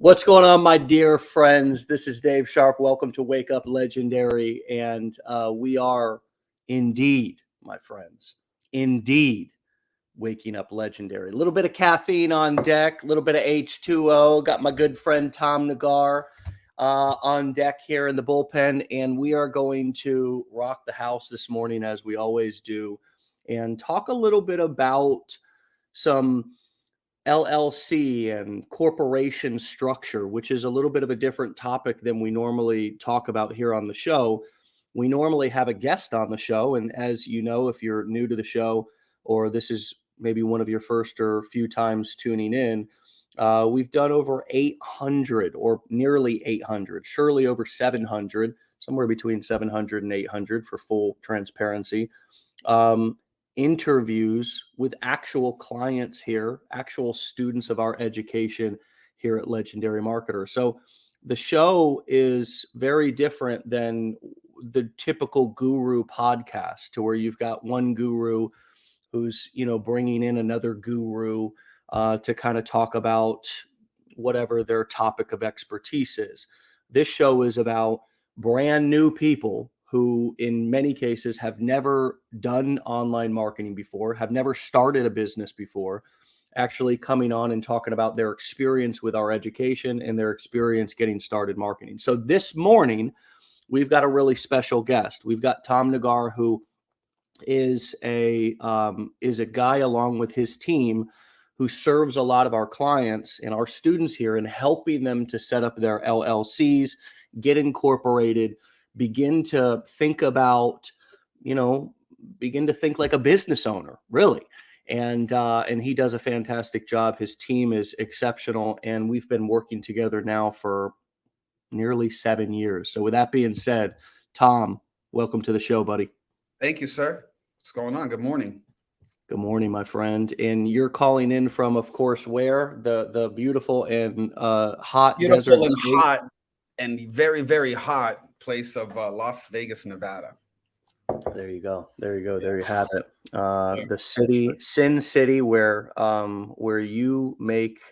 What's going on, my dear friends? This is Dave Sharpe. Welcome to Wake Up Legendary. And we are indeed, my friends, indeed waking up legendary. A little bit of caffeine on deck, a little bit of H2O. Got my good friend Tom Nagar on deck here in the bullpen. And we are going to rock the house this morning, as we always do, and talk a little bit about some LLC and corporation structure, which is a little bit of a different topic than we normally talk about here on the show. We normally have a guest on the show. And as you know, if you're new to the show, or this is maybe one of your first or few times tuning in, we've done over 800 or nearly 800, surely over 700, somewhere between 700 and 800 for full transparency. Interviews with actual clients here, actual students of our education here at Legendary Marketer. So the show is very different than the typical guru podcast, to where you've got one guru who's, bringing in another guru to kind of talk about whatever their topic of expertise is. This show is about brand new people who in many cases have never done online marketing before, have never started a business before, actually coming on and talking about their experience with our education and their experience getting started marketing. So this morning, we've got a really special guest. We've got Tom Nagar, who is a guy along with his team who serves a lot of our clients and our students here in helping them to set up their LLCs, get incorporated, begin to think about, begin to think like a business owner, really. And he does a fantastic job. His team is exceptional. And we've been working together now for nearly 7 years. So with that being said, Tom, welcome to the show, buddy. Thank you, sir. What's going on? Good morning. Good morning, my friend. And you're calling in from, of course, where? The beautiful and hot Beautiful desert and state. hot and very, very hot place of Las Vegas, Nevada. There you go. There you go. There you have it. The city, Sin City, where you make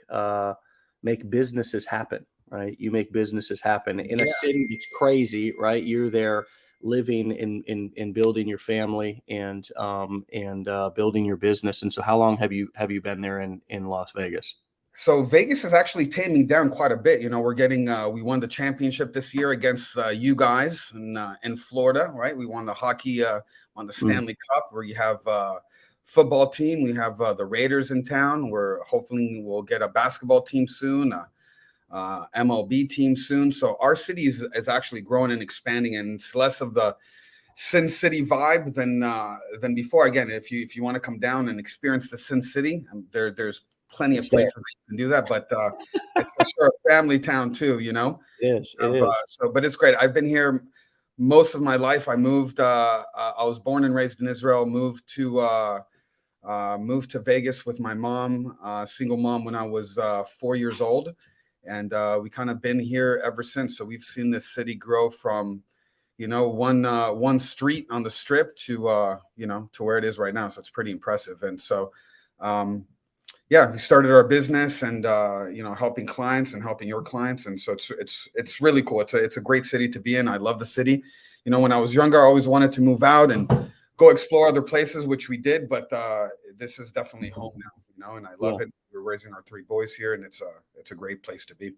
businesses happen, right? You make businesses happen in a city that's crazy, right? You're there living in building your family and building your business. And so how long have you been there in Las Vegas? So Vegas has actually tamed me down quite a bit. We're getting, we won the championship this year against you guys in Florida, right? We won the hockey, on the Stanley Cup, where you have football team. We have the Raiders in town. We're hoping we'll get a basketball team soon, MLB team soon. So our city is actually growing and expanding, and it's less of the Sin City vibe than before. Again, if you want to come down and experience the Sin City, there's plenty of places that you can do that, but it's for sure a family town too, Yes, it is. But it's great. I've been here most of my life. I moved, I was born and raised in Israel, moved to Vegas with my mom, single mom, when I was 4 years old. And we kind of been here ever since. So we've seen this city grow from, one street on the strip to where it is right now. So it's pretty impressive. And so, we started our business and, helping clients and helping your clients. And so it's really cool. It's a great city to be in. I love the city. When I was younger, I always wanted to move out and go explore other places, which we did. But this is definitely home now, and I love it. We're raising our 3 boys here, and it's a great place to be.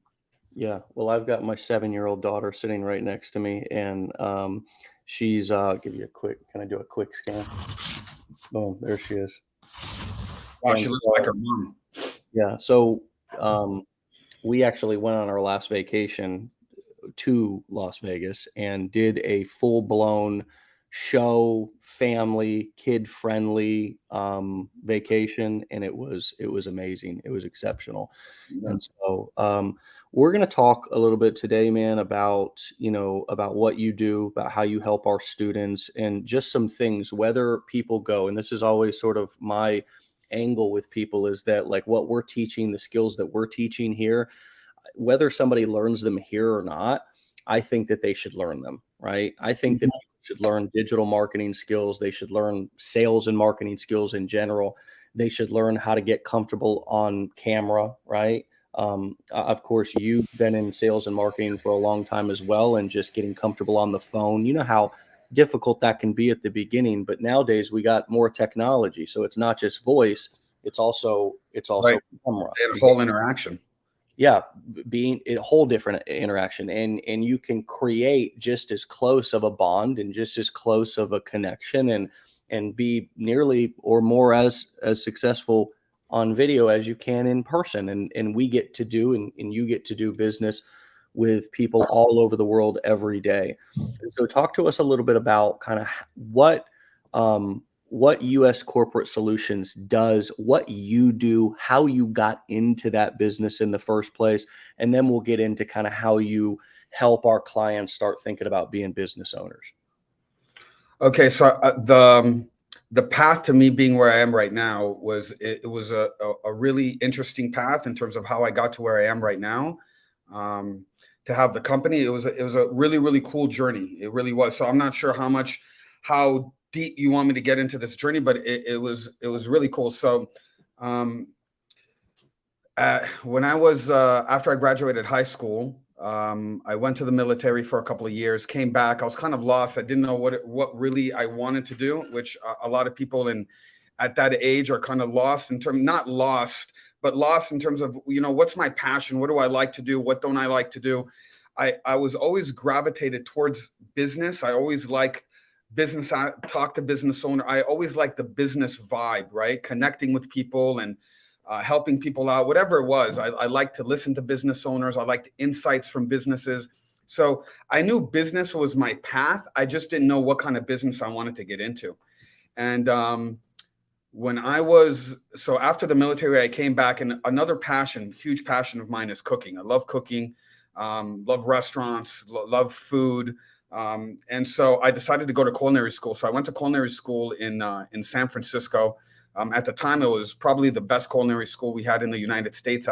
Yeah. Well, I've got my 7-year-old daughter sitting right next to me, and she's, give you a quick, can I do a quick scan? Boom, there she is. Wow, she looks like her mom. Yeah. So we actually went on our last vacation to Las Vegas and did a full-blown show, family, kid-friendly vacation, and it was amazing. It was exceptional. Yeah. And so we're going to talk a little bit today, man, about what you do, about how you help our students, and just some things, whether people go, and this is always sort of my angle with people, is that like what we're teaching, the skills that we're teaching here, whether somebody learns them here or not, I think that they should learn them, right? I think that people should learn digital marketing skills. They should learn sales and marketing skills in general. They should learn how to get comfortable on camera, right? Of course, you've been in sales and marketing for a long time as well, and just getting comfortable on the phone. You know how difficult that can be at the beginning, but nowadays we got more technology, so it's not just voice; it's also Right. camera. And whole interaction. Yeah, being a whole different interaction, and you can create just as close of a bond and just as close of a connection, and be nearly or more as successful on video as you can in person. And we get to do, and you get to do business with people all over the world every day. And so talk to us a little bit about kind of what US Corporate Solutions does, what you do, how you got into that business in the first place, and then we'll get into kind of how you help our clients start thinking about being business owners. Okay, so the path to me being where I am right now was it was a really interesting path in terms of how I got to where I am right now. To have the company, it was a really really cool journey. It really was. So I'm not sure how deep you want me to get into this journey, but it was really cool. So um, when I was after I graduated high school, I went to the military for a couple of years. Came back. I was kind of lost. I didn't know what really I wanted to do, which a lot of people in at that age are kind of lost in terms, not lost, but lost in terms of, what's my passion? What do I like to do? What don't I like to do? I was always gravitated towards business. I always like business. I talk to business owner. I always like the business vibe, right? Connecting with people and helping people out, whatever it was. I like to listen to business owners. I liked insights from businesses. So I knew business was my path. I just didn't know what kind of business I wanted to get into. And so after the military, I came back, and another passion, huge passion of mine is cooking. I love cooking, love restaurants, love food. And so I decided to go to culinary school. So I went to culinary school in San Francisco. At the time, it was probably the best culinary school we had in the United States,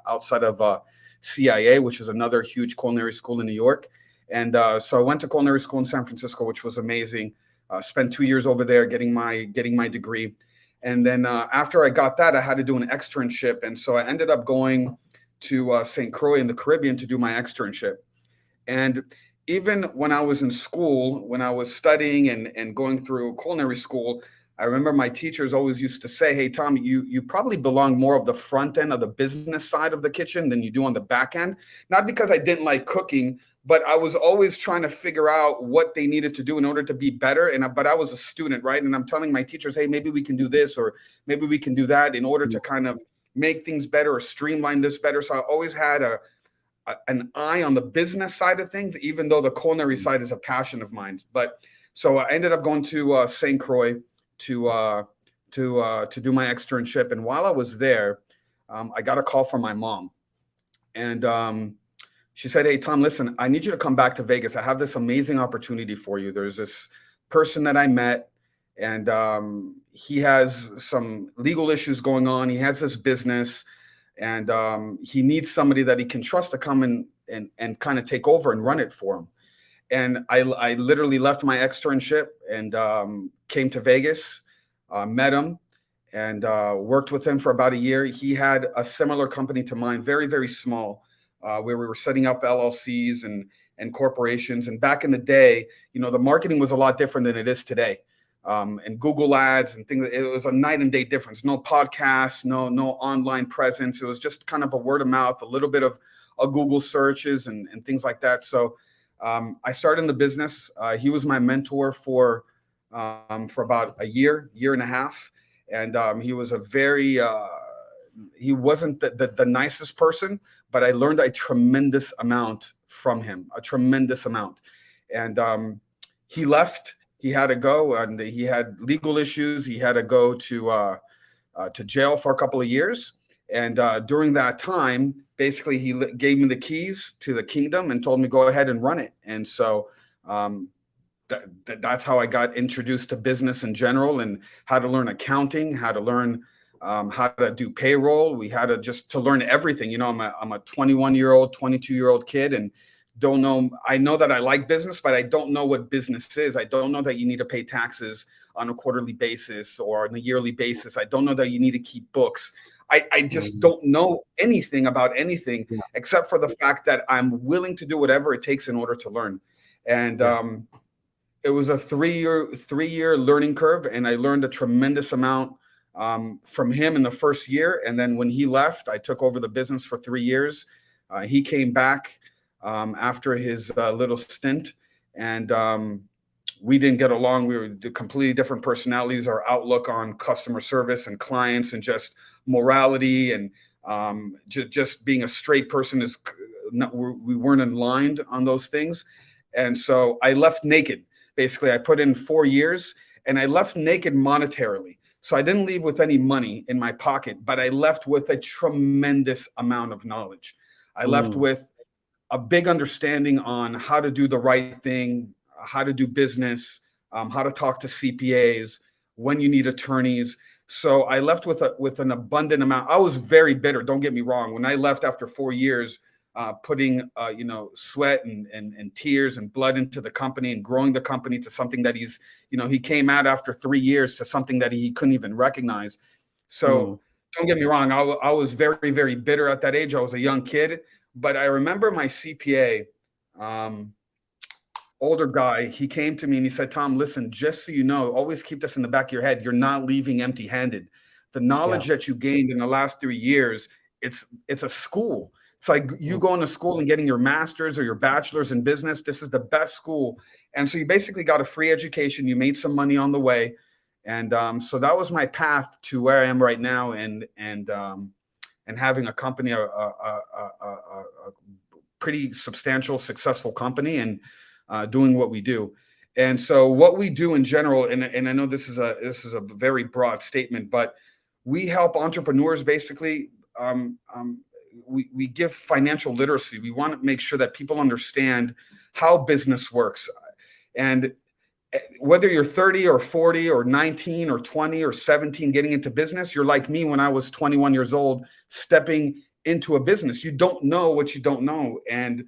outside of CIA, which is another huge culinary school in New York. And so I went to culinary school in San Francisco, which was amazing. Spent 2 years over there getting my degree. And then after I got that, I had to do an externship. And so I ended up going to St. Croix in the Caribbean to do my externship. And even when I was in school, when I was studying and going through culinary school, I remember my teachers always used to say, "Hey, Tom, you probably belong more of the front end of the business side of the kitchen than you do on the back end." Not because I didn't like cooking, but I was always trying to figure out what they needed to do in order to be better. But I was a student, right? And I'm telling my teachers, "Hey, maybe we can do this, or maybe we can do that in order to kind of make things better or streamline this better." So I always had an eye on the business side of things, even though the culinary side is a passion of mine. But so I ended up going to St. Croix to do my externship. And while I was there, I got a call from my mom, and she said, "Hey, Tom, listen, I need you to come back to Vegas. I have this amazing opportunity for you. There's this person that I met, and he has some legal issues going on. He has this business, and he needs somebody that he can trust to come and kind of take over and run it for him." And I literally left my externship and came to Vegas, met him, and worked with him for about a year. He had a similar company to mine, very, very small, where we were setting up LLCs and corporations. And back in the day, the marketing was a lot different than it is today. And Google ads and things, it was a night and day difference. No podcasts, no online presence. It was just kind of a word of mouth, a little bit of Google searches and things like that. So I started in the business. He was my mentor for about a year and a half. And he was he wasn't the nicest person, but I learned a tremendous amount from him, a tremendous amount. And he left. He had to go, and he had legal issues. He had to go to jail for a couple of years. And during that time, basically, he gave me the keys to the kingdom and told me, "Go ahead and run it." And so that's how I got introduced to business in general, and how to learn accounting, how to learn how to do payroll. We had to learn everything. I'm a 21-year-old, 22-year-old kid, and don't know. I know that I like business, but I don't know what business is. I don't know that you need to pay taxes on a quarterly basis or on a yearly basis. I don't know that you need to keep books. I just don't know anything about anything Yeah. except for the fact that I'm willing to do whatever it takes in order to learn. And Yeah. it was a three-year learning curve, and I learned a tremendous amount from him in the first year. And then when he left, I took over the business for 3 years. He came back after his little stint, and we didn't get along. We were completely different personalities. Our outlook on customer service and clients and just morality and just being a straight person is not, we weren't aligned on those things. And so I left naked. Basically, I put in 4 years and I left naked monetarily. So I didn't leave with any money in my pocket, but I left with a tremendous amount of knowledge. I left with a big understanding on how to do the right thing, how to do business, how to talk to CPAs, when you need attorneys. So I left with an abundant amount. I was very bitter. Don't get me wrong. When I left after 4 years, putting sweat and tears and blood into the company and growing the company to something that he came out after 3 years to something that he couldn't even recognize. So don't get me wrong. I was very, very bitter at that age. I was a young kid, but I remember my CPA, older guy, he came to me and he said, Tom, listen, just so you know, always keep this in the back of your head. You're not leaving empty handed. The knowledge that you gained in the last 3 years, it's a school. It's like you going to school and getting your master's or your bachelor's in business. This is the best school. And so you basically got a free education. You made some money on the way. And so that was my path to where I am right now, and having a company, a pretty substantial, successful company, and doing what we do. And so what we do in general, and I know this is a very broad statement, but we help entrepreneurs basically. We give financial literacy. We want to make sure that people understand how business works. And whether you're 30 or 40 or 19 or 20 or 17 getting into business, you're like me when I was 21 years old, stepping into a business. You don't know what you don't know. And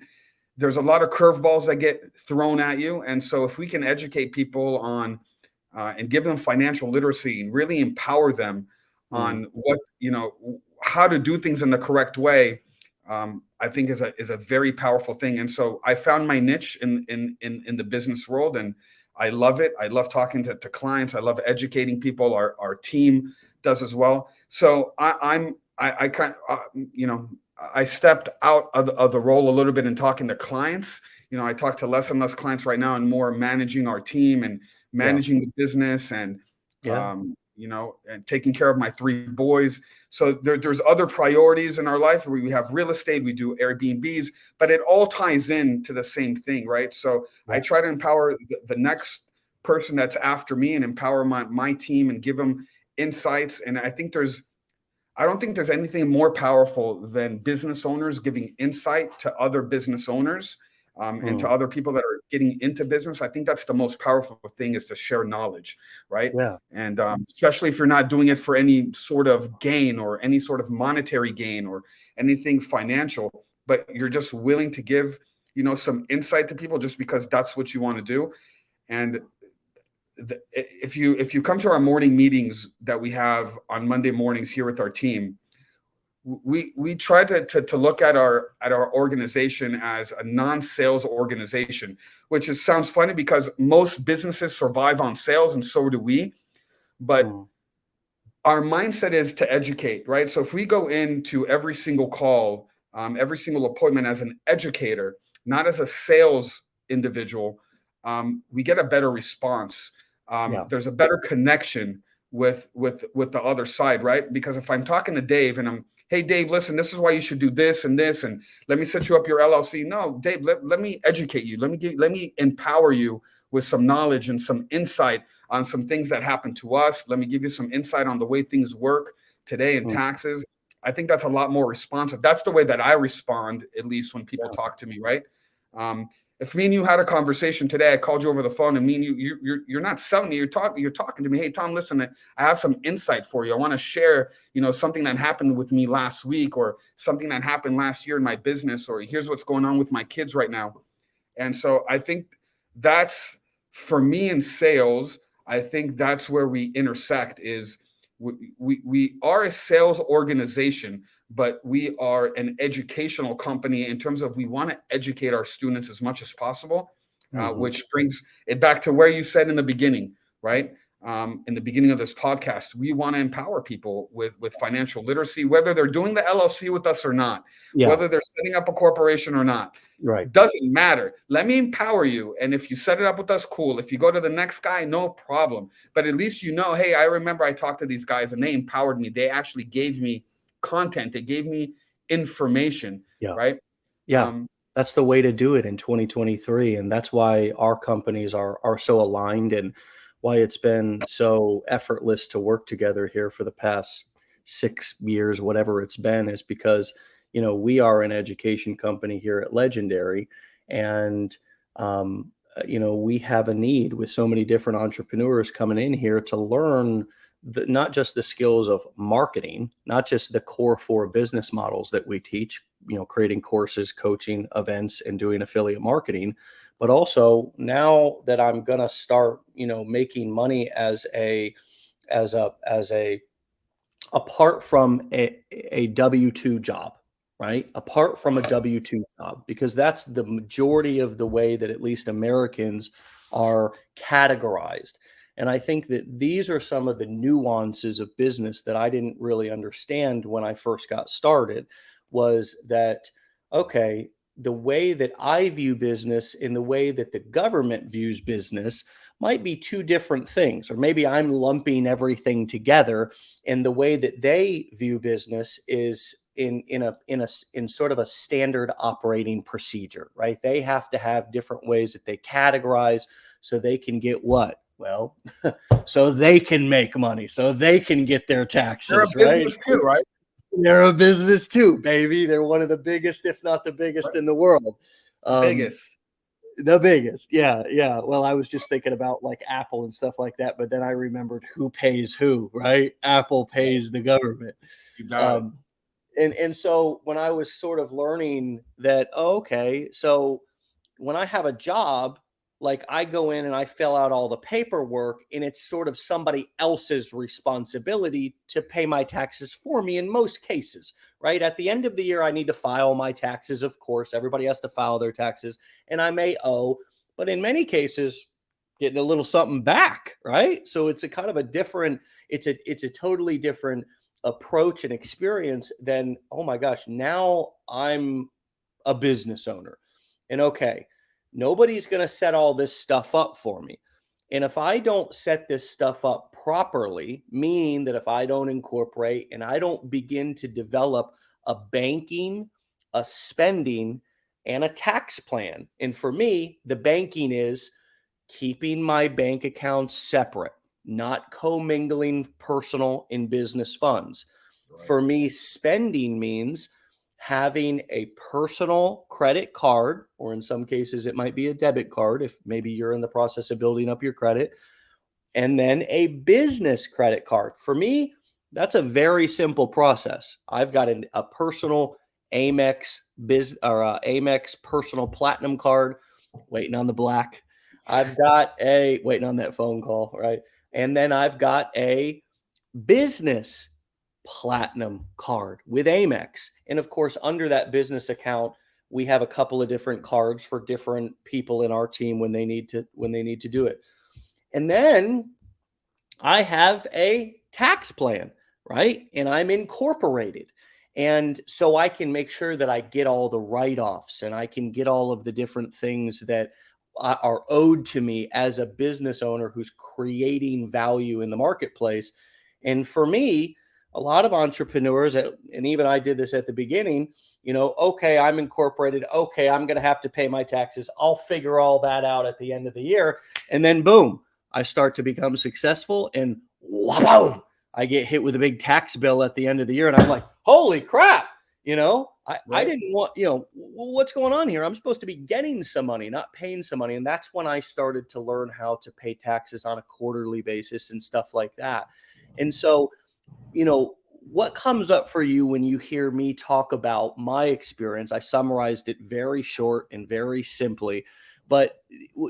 there's a lot of curveballs that get thrown at you. And so if we can educate people on and give them financial literacy and really empower them on how to do things in the correct way, I think is a very powerful thing. And so I found my niche in the business world, and I love it. I love talking to clients. I love educating people. Our team does as well. So I stepped out of the role a little bit in talking to clients. I talk to less and less clients right now, and more managing our team and managing the business, and and taking care of my 3 boys. So there's other priorities in our life. We have real estate, we do Airbnbs, but it all ties in to the same thing, right? So I try to empower the next person that's after me, and empower my team and give them insights. And I don't think there's anything more powerful than business owners giving insight to other business owners, and to other people that are getting into business. I think that's the most powerful thing, is to share knowledge, right? Yeah. And especially if you're not doing it for any sort of gain or any sort of monetary gain or anything financial, but you're just willing to give, some insight to people just because that's what you want to do. And if you come to our morning meetings that we have on Monday mornings here with our team, we try to look at our organization as a non-sales organization, which sounds funny because most businesses survive on sales, and so do we. But our mindset is to educate, right? So if we go into every single call, every single appointment as an educator, not as a sales individual, we get a better response. There's a better connection with the other side, right? Because if I'm talking to Dave and hey, Dave, listen, this is why you should do this and this, and let me set you up your LLC. No, Dave, let me educate you. Let me empower you with some knowledge and some insight on some things that happen to us. Let me give you some insight on the way things work today in taxes. I think that's a lot more responsive. That's the way that I respond, at least when people talk to me, right? If me and you had a conversation today, I called you over the phone, and me and you're not selling me, you're talking to me. Hey, Tom, listen, I have some insight for you. I want to share, something that happened with me last week, or something that happened last year in my business, or here's what's going on with my kids right now. And so I think that's, for me in sales, I think that's where we intersect, is we are a sales organization, but we are an educational company in terms of we want to educate our students as much as possible, which brings it back to where you said in the beginning, right? In the beginning of this podcast, we want to empower people with financial literacy, whether they're doing the LLC with us or not, whether they're setting up a corporation or not. Right. Doesn't matter. Let me empower you. And if you set it up with us, cool. If you go to the next guy, no problem. But at least you know, hey, I remember I talked to these guys and they empowered me. They actually gave me content. They gave me information, right? Yeah. That's the way to do it in 2023. And that's why our companies are so aligned, and why it's been so effortless to work together here for the past 6 years, whatever it's been, is because, we are an education company here at Legendary. And, we have a need with so many different entrepreneurs coming in here to learn not just the skills of marketing, not just the core 4 business models that we teach, creating courses, coaching, events, and doing affiliate marketing, but also now that I'm going to start, making money as a apart from a W-2 job, right? Apart from a W-2 job, because that's the majority of the way that at least Americans are categorized. And I think that these are some of the nuances of business that I didn't really understand when I first got started, was that, okay, the way that I view business and the way that the government views business might be 2 different things, or maybe I'm lumping everything together. And the way that they view business is in sort of a standard operating procedure, right? They have to have different ways that they categorize so they can get what? Well, so they can make money, so they can get their taxes, They're a right? business too, right? They're a business too, baby. They're one of the biggest, if not the biggest in the world. Biggest. The biggest. Yeah. Yeah. Well, I was just thinking about like Apple and stuff like that, but then I remembered who pays who, right? Apple pays the government. You got it. And so when I was sort of learning that, okay, so when I have a job, like I go in and I fill out all the paperwork, and it's sort of somebody else's responsibility to pay my taxes for me in most cases, right? At the end of the year, I need to file my taxes. Of course, everybody has to file their taxes, and I may owe, but in many cases, getting a little something back, right? So it's a kind of a different, it's a totally different approach and experience than, oh my gosh, now I'm a business owner. And okay, nobody's going to set all this stuff up for me. And if I don't set this stuff up properly, meaning that if I don't incorporate and I don't begin to develop a banking, a spending, and a tax plan. And for me, the banking is keeping my bank accounts separate, not commingling personal and business funds. Right. For me, spending means having a personal credit card, or in some cases, it might be a debit card if maybe you're in the process of building up your credit, and then a business credit card. For me, that's a very simple process. I've got a personal Amex Amex personal platinum card waiting on the black. I've got a waiting on that phone call, right? And then I've got a business platinum card with Amex. And of course, under that business account, we have a couple of different cards for different people in our team when they need to do it. And then I have a tax plan, right? And I'm incorporated. And so I can make sure that I get all the write-offs and I can get all of the different things that are owed to me as a business owner who's creating value in the marketplace. And for me, a lot of entrepreneurs, and even I did this at the beginning, okay, I'm incorporated. Okay, I'm going to have to pay my taxes. I'll figure all that out at the end of the year. And then boom, I start to become successful, and boom, I get hit with a big tax bill at the end of the year. And I'm like, holy crap, I didn't want, what's going on here? I'm supposed to be getting some money, not paying some money. And that's when I started to learn how to pay taxes on a quarterly basis and stuff like that. And so, what comes up for you when you hear me talk about my experience? I summarized it very short and very simply, but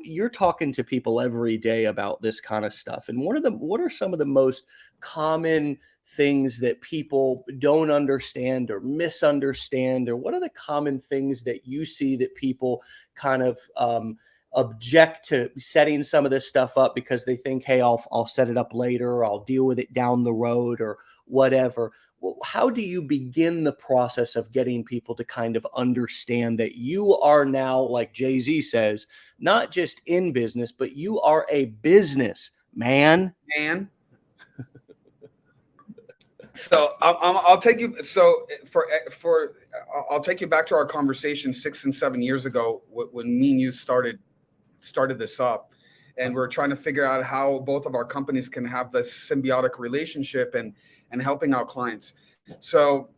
you're talking to people every day about this kind of stuff. And what are some of the most common things that people don't understand or misunderstand, or what are the common things that you see that people kind of object to setting some of this stuff up because they think, hey, I'll set it up later, or I'll deal with it down the road, or whatever? How do you begin the process of getting people to kind of understand that you are now, like Jay-Z says, not just in business, but you are a business man? So I'll take you. So I'll take you back to our conversation 6 and 7 years ago when me and you started this up, and we're trying to figure out how both of our companies can have this symbiotic relationship and helping our clients. So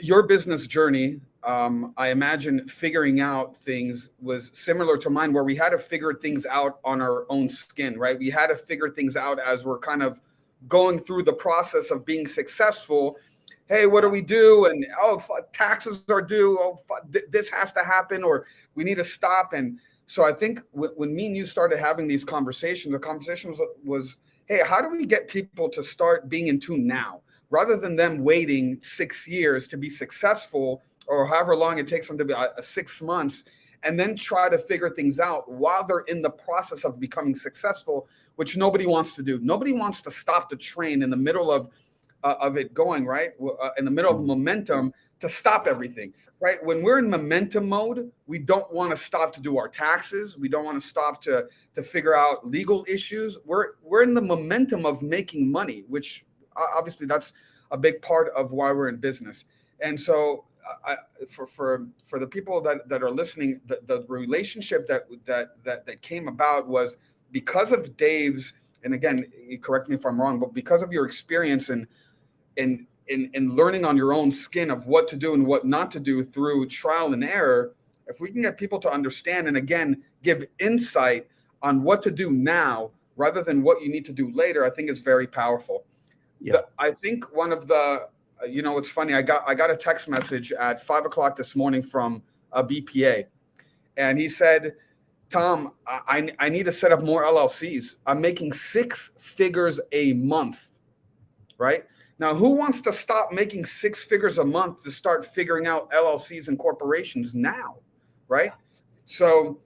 your business journey, I imagine figuring out things was similar to mine, where we had to figure things out on our own skin, right? We had to figure things out as we're kind of going through the process of being successful. Hey, what do we do? And taxes are due. This has to happen, or we need to stop. And so I think when me and you started having these conversations, the conversation was, hey, how do we get people to start being in tune now, rather than them waiting 6 years to be successful, or however long it takes them to be 6 months, and then try to figure things out while they're in the process of becoming successful, which nobody wants to do. Nobody wants to stop the train in the middle of it going, right? In the middle of momentum, to stop everything, right? When we're in momentum mode, we don't want to stop to do our taxes. We don't want to stop to figure out legal issues. We're in the momentum of making money, which obviously that's a big part of why we're in business. And so for the people that are listening, the relationship that came about was because of Dave's, and again, correct me if I'm wrong, but because of your experience in learning on your own skin of what to do and what not to do through trial and error, if we can get people to understand and again give insight on what to do now rather than what you need to do later, I think it's very powerful. Yeah. I think one of the, it's funny, I got a text message at 5 o'clock this morning from a BPA, and he said, Tom, I need to set up more LLCs. I'm making 6 figures a month, right? Now, who wants to stop making 6 figures a month to start figuring out LLCs and corporations now, right? So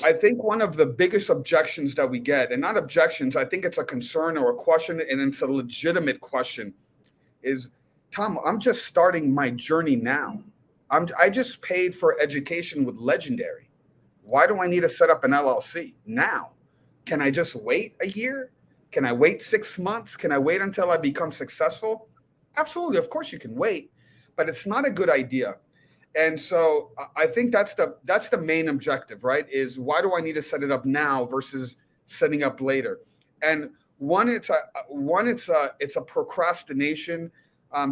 I think one of the biggest objections that we get, and not objections, I think it's a concern or a question, and it's a legitimate question, is, Tom, I'm just starting my journey now. I just paid for education with Legendary. Why do I need to set up an LLC now? Can I just wait a year? Can I wait 6 months? Can I wait until I become successful? Absolutely. Of course you can wait, but it's not a good idea. And so I think that's the main objective, right? Is why do I need to set it up now versus setting up later? And it's a procrastination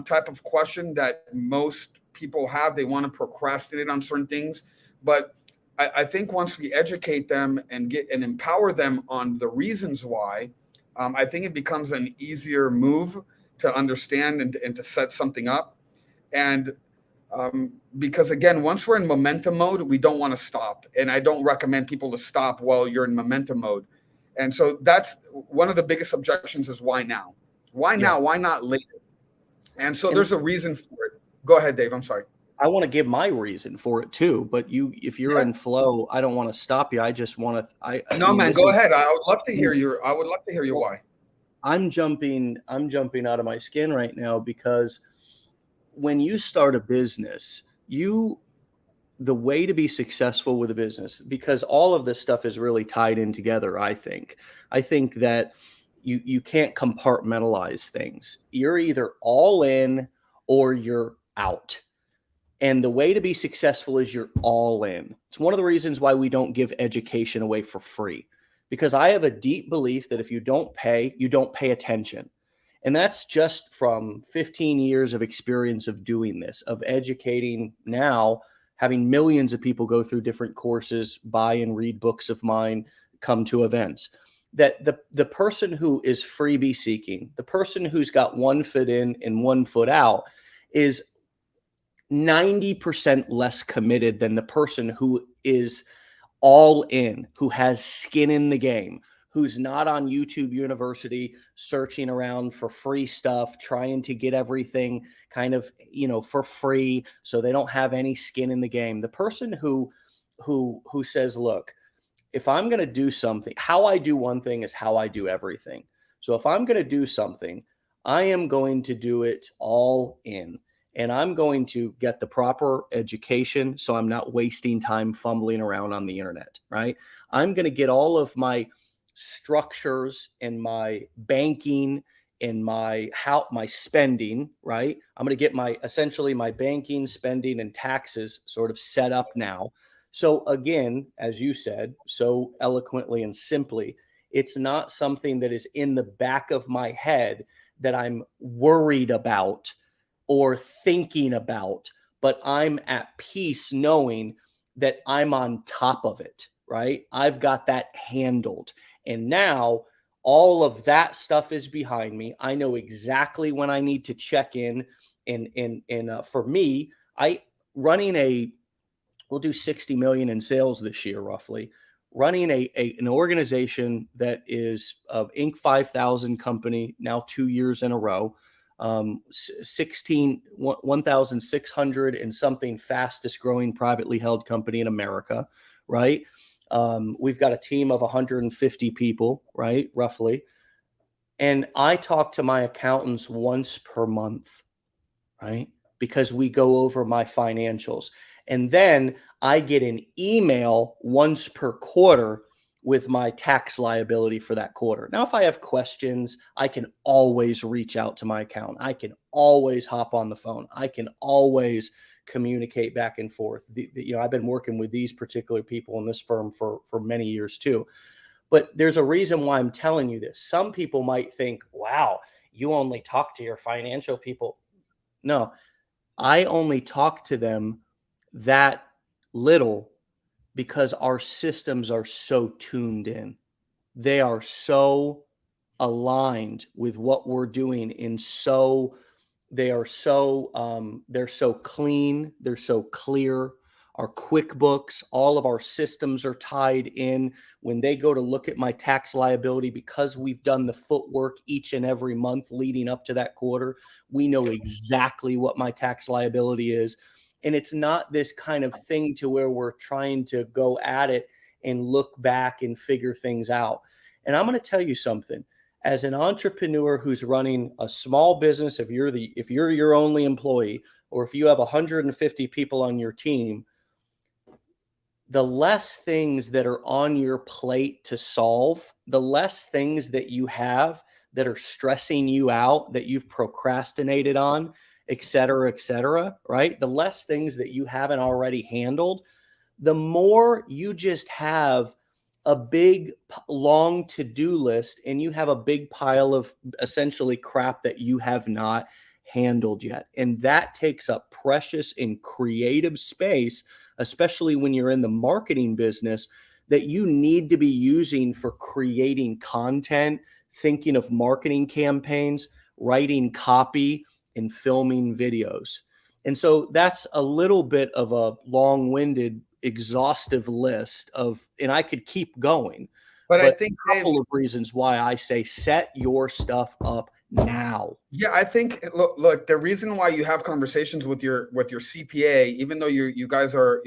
type of question that most people have. They want to procrastinate on certain things, but I think once we educate them and empower them on the reasons why, I think it becomes an easier move to understand and to set something up. And because again, once we're in momentum mode, we don't want to stop. And I don't recommend people to stop while you're in momentum mode. And so that's one of the biggest objections is why now? Why now? Why not later? And so there's a reason for it. Go ahead, Dave. I'm sorry. I want to give my reason for it too, but if you're in flow, I don't want to stop you. I just want to. No, man, go ahead. I would love to hear your why. I'm jumping out of my skin right now because when you start a business, the way to be successful with a business, because all of this stuff is really tied in together. I think that you can't compartmentalize things. You're either all in or you're out. And the way to be successful is you're all in. It's one of the reasons why we don't give education away for free, because I have a deep belief that if you don't pay attention. And that's just from 15 years of experience of doing this, of educating now, having millions of people go through different courses, buy and read books of mine, come to events. That the person who is freebie seeking, the person who's got one foot in and one foot out, is 90% less committed than the person who is all in, who has skin in the game, who's not on YouTube University searching around for free stuff, trying to get everything kind of, for free, so they don't have any skin in the game. The person who says, look, if I'm going to do something, how I do one thing is how I do everything. So if I'm going to do something, I am going to do it all in. And I'm going to get the proper education so I'm not wasting time fumbling around on the internet, right? I'm going to get all of my structures and my banking and my spending, right? I'm going to get essentially my banking, spending, and taxes sort of set up now. So again, as you said so eloquently and simply, it's not something that is in the back of my head that I'm worried about or thinking about, but I'm at peace knowing that I'm on top of it, right? I've got that handled. And now all of that stuff is behind me. I know exactly when I need to check in. And for me, we'll do 60 million in sales this year, roughly. Running an organization that is of Inc. 5000 company now 2 years in a row, 1,600 and something fastest growing privately held company in America, right? We've got a team of 150 people, right, roughly. And I talk to my accountants once per month, right? Because we go over my financials. And then I get an email once per quarter with my tax liability for that quarter. Now, if I have questions, I can always reach out to my accountant. I can always hop on the phone. I can always communicate back and forth. I've been working with these particular people in this firm for many years too. But there's a reason why I'm telling you this. Some people might think, wow, you only talk to your financial people. No, I only talk to them that little because our systems are so tuned in. They are so aligned with what we're doing they're so clean, they're so clear. Our QuickBooks, all of our systems are tied in. When they go to look at my tax liability, because we've done the footwork each and every month leading up to that quarter, we know exactly what my tax liability is. And it's not this kind of thing to where we're trying to go at it and look back and figure things out. And I'm going to tell you something. As an entrepreneur who's running a small business, if you're your only employee, or if you have 150 people on your team, the less things that are on your plate to solve, the less things that you have that are stressing you out, that you've procrastinated on, et cetera, right? The less things that you haven't already handled, the more you just have a big, long to-do list, and you have a big pile of essentially crap that you have not handled yet. And that takes up precious and creative space, especially when you're in the marketing business, that you need to be using for creating content, thinking of marketing campaigns, writing copy, and filming videos. And so that's a little bit of a long-winded, exhaustive list and I could keep going, But I but think, a Dave, couple of reasons why I say set your stuff up now. yeah, I think look, the reason why you have conversations with your CPA, even though you guys are,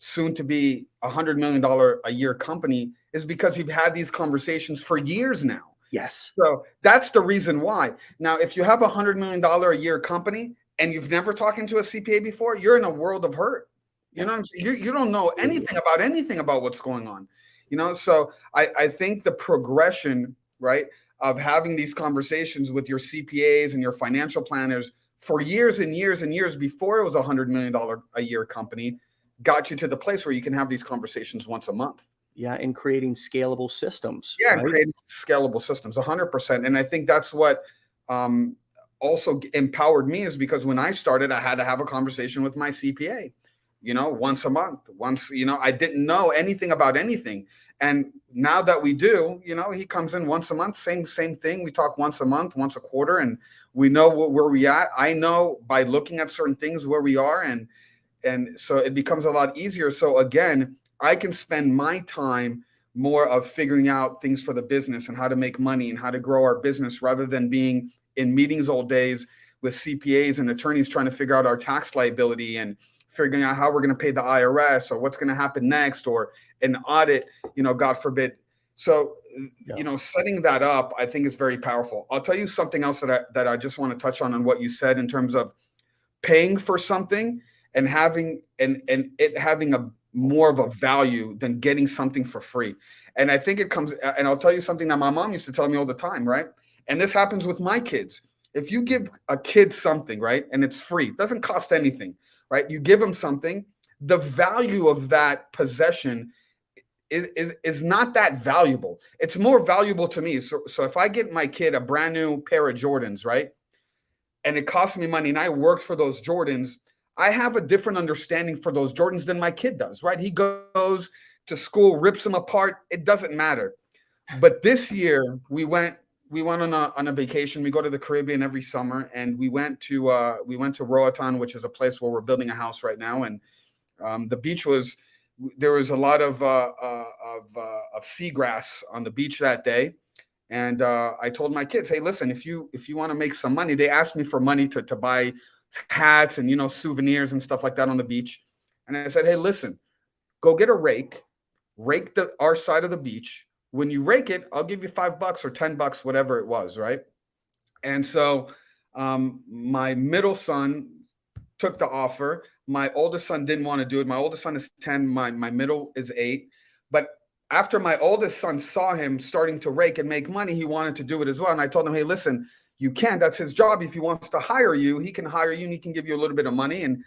soon to be $100 million a year company, is because you've had these conversations for years now. Yes. So that's the reason why. Now, if you have $100 million a year company and you've never talked to a CPA before, you're in a world of hurt. You know what I'm saying? You don't know anything about what's going on. So I think the progression, right, of having these conversations with your CPAs and your financial planners for years and years and years before it was a $100 million a year company got you to the place where you can have these conversations once a month. Yeah, and creating scalable systems. Yeah, right? and creating scalable systems, 100%. And I think that's what also empowered me, is because when I started, I had to have a conversation with my CPA, once a month. I didn't know anything about anything. And now that we do, he comes in once a month, same thing. We talk once a month, once a quarter, and we know where we at. I know by looking at certain things where we are, and so it becomes a lot easier. So again, I can spend my time more of figuring out things for the business and how to make money and how to grow our business, rather than being in meetings all days with CPAs and attorneys trying to figure out our tax liability and figuring out how we're going to pay the IRS or what's going to happen next, or an audit, God forbid. So, setting that up, I think is very powerful. I'll tell you something else that I just want to touch on what you said in terms of paying for something and having it having a more of a value than getting something for free. And I think it comes, and I'll tell you something that my mom used to tell me all the time, right? And this happens with my kids. If you give a kid something, right, and it's free, it doesn't cost anything, right? You give them something, the value of that possession is not that valuable. It's more valuable to me. So if I get my kid a brand new pair of Jordans, right, and it costs me money, and I worked for those Jordans, I have a different understanding for those Jordans than my kid does, right? He goes to school, rips them apart. It doesn't matter. But this year we went on a vacation. We go to the Caribbean every summer, and we went to Roatan, which is a place where we're building a house right now. And the beach there was a lot of seagrass on the beach that day. And I told my kids, hey, listen, if you want to make some money, they asked me for money to buy hats and, souvenirs and stuff like that on the beach. And I said, hey, listen, go get a rake our side of the beach. When you rake it, I'll give you $5 or $10, whatever it was. Right. And so my middle son took the offer. My oldest son didn't want to do it. My oldest son is 10. My middle is 8. But after my oldest son saw him starting to rake and make money, he wanted to do it as well. And I told him, hey, listen, you can. That's his job. If he wants to hire you, he can hire you and he can give you a little bit of money. And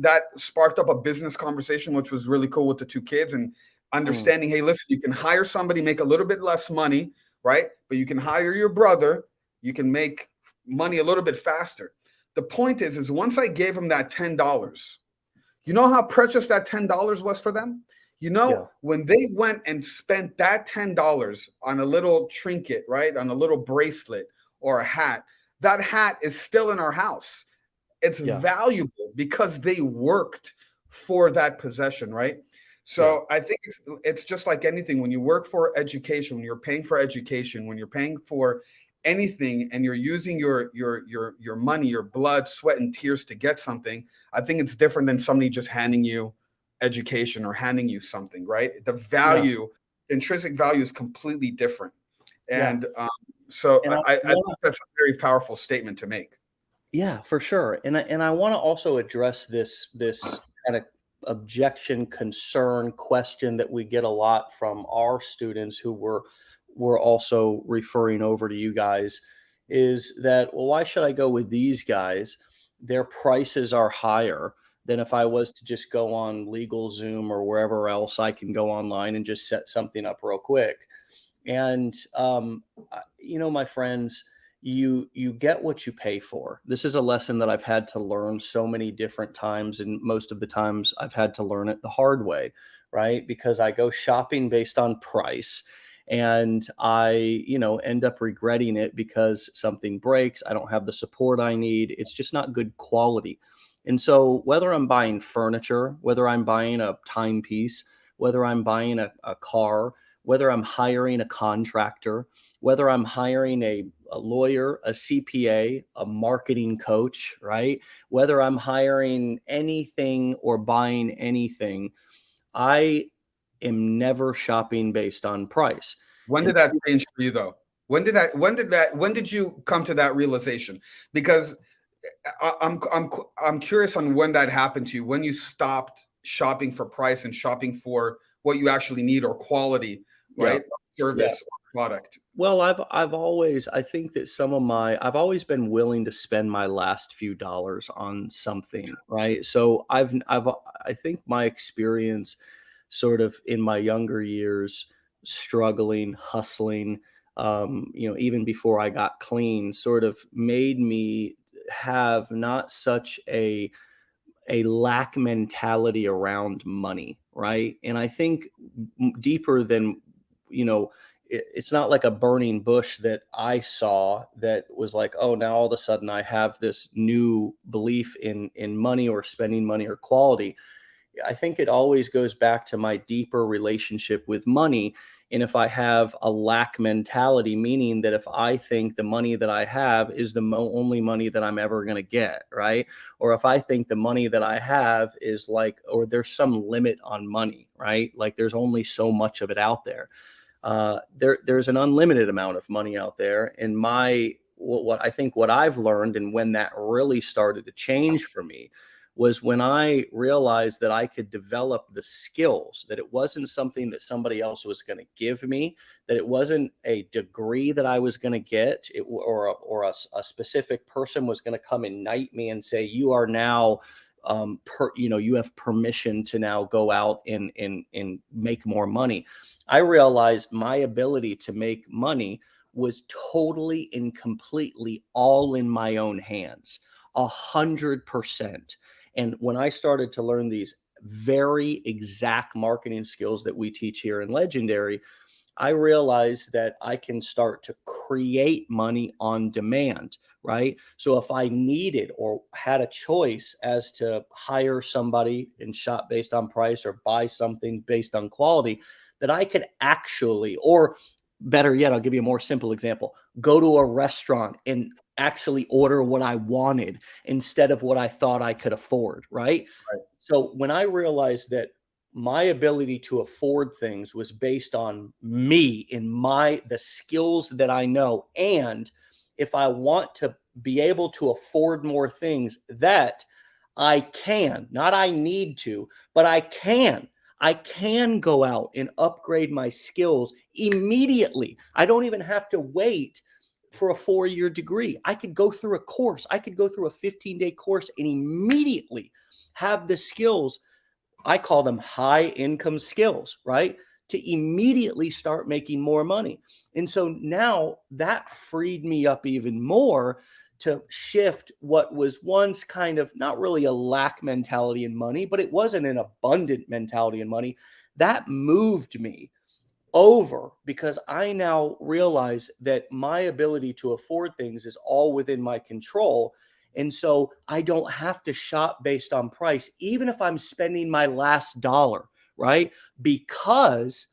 that sparked up a business conversation, which was really cool with the 2 kids, and understanding, hey, listen, you can hire somebody, make a little bit less money, right? But you can hire your brother. You can make money a little bit faster. The point is once I gave him that $10, you know how precious that $10 was for them? When they went and spent that $10 on a little trinket, right? On a little bracelet or a hat, that hat is still in our house. It's valuable because they worked for that possession, right? So I think it's just like anything. When you work for education, when you're paying for education, when you're paying for anything, and you're using your money, your blood, sweat, and tears to get something, I think it's different than somebody just handing you education or handing you something, right? The value, intrinsic value, is completely different. And so I think that's a very powerful statement to make. Yeah, for sure. And I want to also address this kind of objection, concern, question that we get a lot from our students who we're also referring over to you guys, is that, well, why should I go with these guys? Their prices are higher than if I was to just go on LegalZoom or wherever else I can go online and just set something up real quick. And my friends, you get what you pay for. This is a lesson that I've had to learn so many different times, and most of the times I've had to learn it the hard way, right? Because I go shopping based on price, and I end up regretting it because something breaks, I don't have the support I need, it's just not good quality. And so whether I'm buying furniture, whether I'm buying a timepiece, whether I'm buying a car, whether I'm hiring a contractor, whether I'm hiring a lawyer, a CPA, a marketing coach, right? Whether I'm hiring anything or buying anything, I am never shopping based on price. When did that change for you, though? When did you come to that realization? Because I'm curious on when that happened to you, when you stopped shopping for price and shopping for what you actually need or quality, right? Service or product. Well, I've always, I think that I've always been willing to spend my last few dollars on something, right? So I think my experience sort of in my younger years, struggling, hustling, even before I got clean, sort of made me have not such a lack mentality around money, right? And I think deeper than, it's not like a burning bush that I saw that was like, oh, now all of a sudden I have this new belief in money or spending money or quality. I think it always goes back to my deeper relationship with money. And if I have a lack mentality, meaning that if I think the money that I have is the only money that I'm ever going to get, right? Or if I think the money that I have is like, or there's some limit on money, right? Like there's only so much of it out there. There's an unlimited amount of money out there. And what I think what I've learned, and when that really started to change for me, was when I realized that I could develop the skills, that it wasn't something that somebody else was going to give me, that it wasn't a degree that I was going to get, or a specific person was going to come and knight me and say, you are now, you have permission to now go out and make more money. I realized my ability to make money was totally and completely all in my own hands, 100%. And when I started to learn these very exact marketing skills that we teach here in Legendary, I realized that I can start to create money on demand, right? So if I needed or had a choice as to hire somebody and shop based on price or buy something based on quality, that I could actually, or better yet, I'll give you a more simple example, go to a restaurant and actually order what I wanted instead of what I thought I could afford, right? Right. So when I realized that my ability to afford things was based on me and the skills that I know, and if I want to be able to afford more things, that I can, not I need to, but I can go out and upgrade my skills immediately. I don't even have to wait for a 4-year degree. I could go through a course. I could go through a 15-day course and immediately have the skills. I call them high income skills, right? To immediately start making more money. And so now that freed me up even more to shift what was once kind of not really a lack mentality in money, but it wasn't an abundant mentality in money. That moved me over because I now realize that my ability to afford things is all within my control. And so I don't have to shop based on price, even if I'm spending my last dollar, right? Because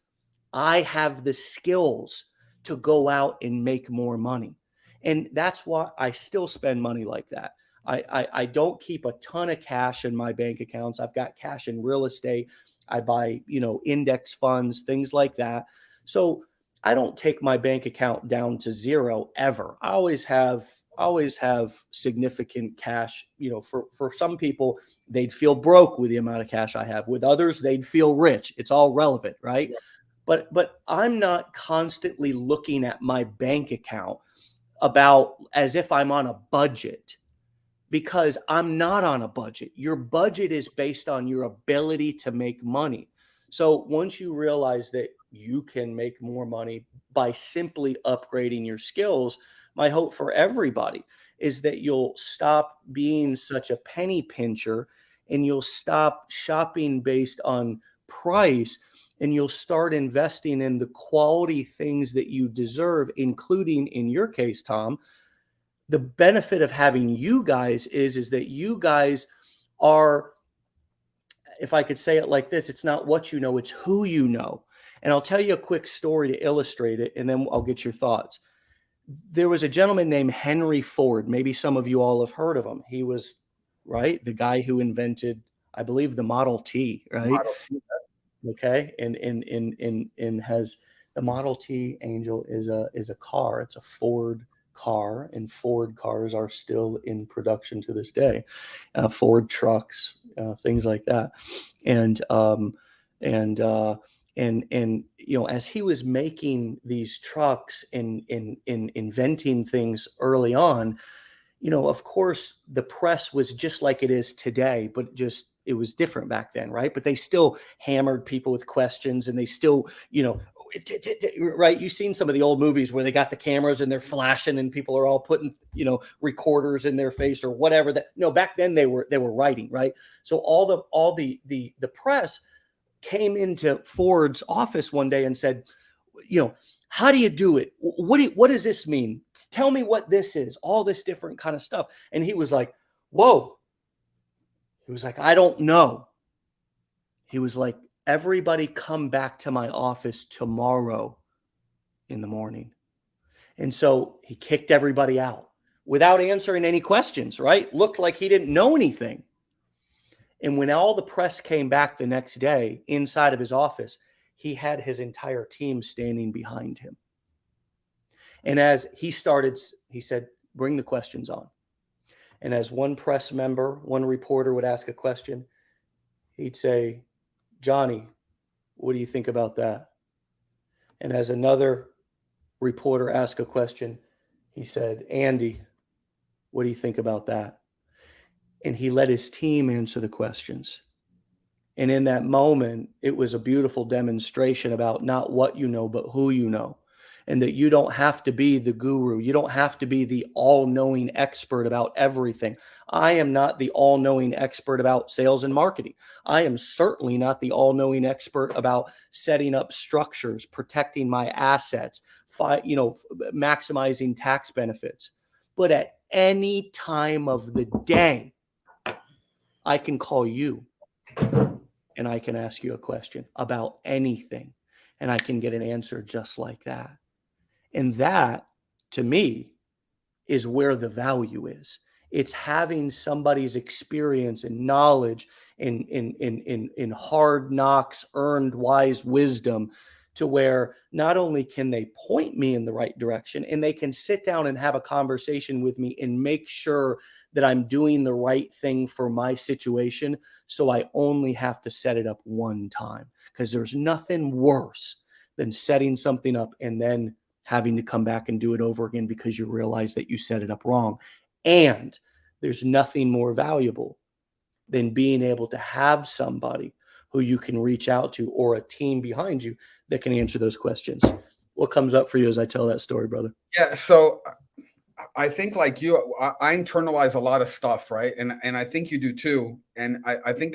I have the skills to go out and make more money. And that's why I still spend money like that. I don't keep a ton of cash in my bank accounts. I've got cash in real estate. I buy, index funds, things like that. So I don't take my bank account down to zero ever. I always have significant cash. For some people, they'd feel broke with the amount of cash I have. With others, they'd feel rich. It's all relevant, right? Yeah. But I'm not constantly looking at my bank account about as if I'm on a budget, because I'm not on a budget. Your budget is based on your ability to make money. So once you realize that you can make more money by simply upgrading your skills, my hope for everybody is that you'll stop being such a penny pincher and you'll stop shopping based on price, and you'll start investing in the quality things that you deserve, including, in your case, Tom, the benefit of having you guys is that you guys are, if I could say it like this, it's not what you know, it's who you know. And I'll tell you a quick story to illustrate it, and then I'll get your thoughts. There was a gentleman named Henry Ford. Maybe some of you all have heard of him. He was, right, the guy who invented, I believe, the Model T, right? Model T. Okay, and has the Model T, Angel, is a car. It's a Ford car, and Ford cars are still in production to this day. Ford trucks, things like that, and and uh, and as he was making these trucks and in inventing things early on, of course, the press was just like it is today, but just it was different back then, right? But they still hammered people with questions, and they still, right? You've seen some of the old movies where they got the cameras and they're flashing, and people are all putting, recorders in their face or whatever. That no, back then they were writing, right? So all the press came into Ford's office one day and said, how do you do it? What does this mean? Tell me what this is, all this different kind of stuff. And he was like, whoa. He was like, I don't know. He was like, everybody come back to my office tomorrow in the morning. And so he kicked everybody out without answering any questions, right? Looked like he didn't know anything. And when all the press came back the next day inside of his office, he had his entire team standing behind him. And as he started, he said, bring the questions on. And as one press member, one reporter would ask a question, he'd say, Johnny, what do you think about that? And as another reporter asked a question, he said, Andy, what do you think about that? And he let his team answer the questions. And in that moment, it was a beautiful demonstration about not what you know, but who you know. And that you don't have to be the guru. You don't have to be the all-knowing expert about everything. I am not the all-knowing expert about sales and marketing. I am certainly not the all-knowing expert about setting up structures, protecting my assets, maximizing tax benefits. But at any time of the day, I can call you and I can ask you a question about anything, and I can get an answer just like that. And that, to me, is where the value is. It's having somebody's experience and knowledge in hard knocks, earned wise wisdom, to where not only can they point me in the right direction, and they can sit down and have a conversation with me and make sure that I'm doing the right thing for my situation. So I only have to set it up one time, because there's nothing worse than setting something up and then having to come back and do it over again because you realize that you set it up wrong. And there's nothing more valuable than being able to have somebody who you can reach out to, or a team behind you that can answer those questions. What comes up for you as I tell that story, brother? Yeah. So I think, like you, I internalize a lot of stuff, right? And I think you do too. And I think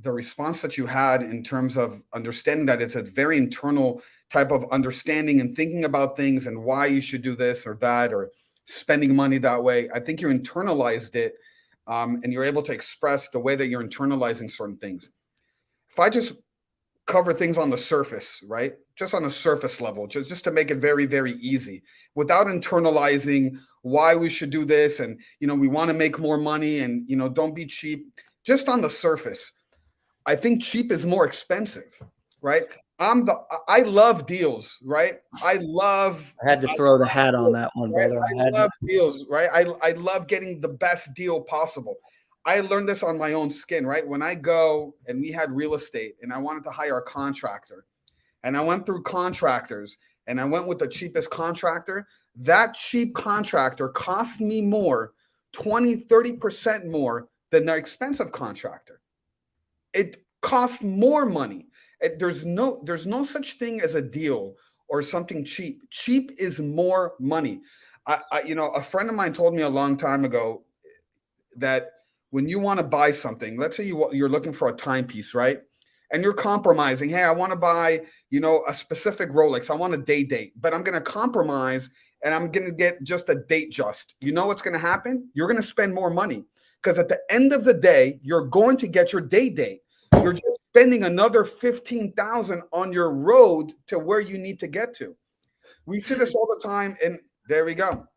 the response that you had in terms of understanding that it's a very internal type of understanding and thinking about things and why you should do this or that or spending money that way. I think you internalized it, and you're able to express the way that you're internalizing certain things. If I just cover things on the surface, right? Just on a surface level, just to make it very, very easy, without internalizing why we should do this. And, we want to make more money and, don't be cheap. Just on the surface, I think cheap is more expensive, right? I love deals, right? I had to throw the hat on that one, right? brother. I love deals, right? I love getting the best deal possible. I learned this on my own skin, right? When I go and we had real estate and I wanted to hire a contractor, and I went through contractors and I went with the cheapest contractor, that cheap contractor cost me more, 20-30% more than the expensive contractor. It costs more money. There's no such thing as a deal or something cheap. Cheap is more money. A friend of mine told me a long time ago that when you want to buy something, let's say you're looking for a timepiece, right? And you're compromising. Hey, I want to buy, a specific Rolex. I want a date, but I'm going to compromise and I'm going to get just a date just. You know what's going to happen? You're going to spend more money, because at the end of the day, you're going to get your date. You're just spending another $15,000 on your road to where you need to get to. We see this all the time, and there we go.